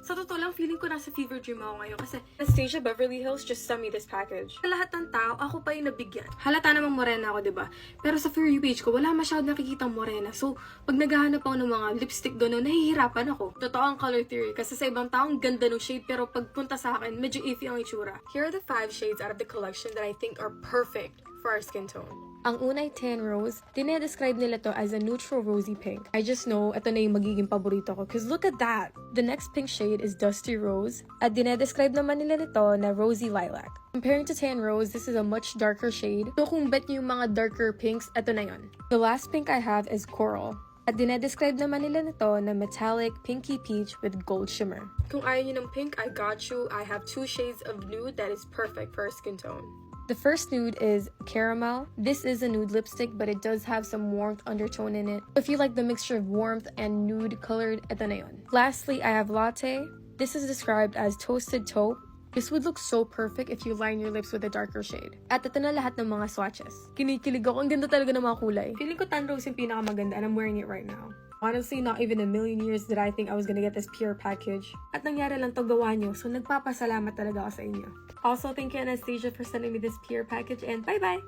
Sa totoo lang, feeling ko nasa fever dream ako ngayon kasi Anastasia Beverly Hills just sent me this package. Sa lahat ng tao, ako pa yung nabigyan. Halata namang morena ako, diba? Pero sa For You page ko, wala masyadong nakikitang morena. So, pag naghahanap ako ng mga lipstick doon, nahihirapan ako. Totoo ang color theory kasi sa ibang taong ganda ng shade pero pagpunta sa akin, medyo iffy ang itsura. Here are the 5 shades out of the collection that I think are perfect for our skin tone. Ang unay Tan Rose, dinedescribe nila to as a neutral rosy pink. I just know, ito na yung magiging paborito ko. Cause look at that! The next pink shade is Dusty Rose. At dinedescribe naman nila nito na rosy lilac. Comparing to Tan Rose, this is a much darker shade. So kung bet nyo yung mga darker pinks, ito na yon. The last pink I have is Coral. At dinedescribe naman nila nito na metallic pinky peach with gold shimmer. Kung ayaw nyo ng pink, I got you. I have 2 shades of nude that is perfect for our skin tone. The first nude is Caramel. This is a nude lipstick, but it does have some warmth undertone in it. If you like the mixture of warmth and nude colored, ito na yun. Lastly, I have Latte. This is described as Toasted Taupe. This would look so perfect if you line your lips with a darker shade. At ito na lahat ng mga swatches. Kinikilig ako. Ang ganda talaga ng mga kulay. Feeling ko Tan Rose yung pinakamaganda and I'm wearing it right now. Honestly, not even a million years did I think I was gonna get this pure package. At nangyari lang to, gawa nyo. So, nagpapasalamat talaga ako sa inyo. Also, thank you Anastasia for sending me this pure package and bye-bye!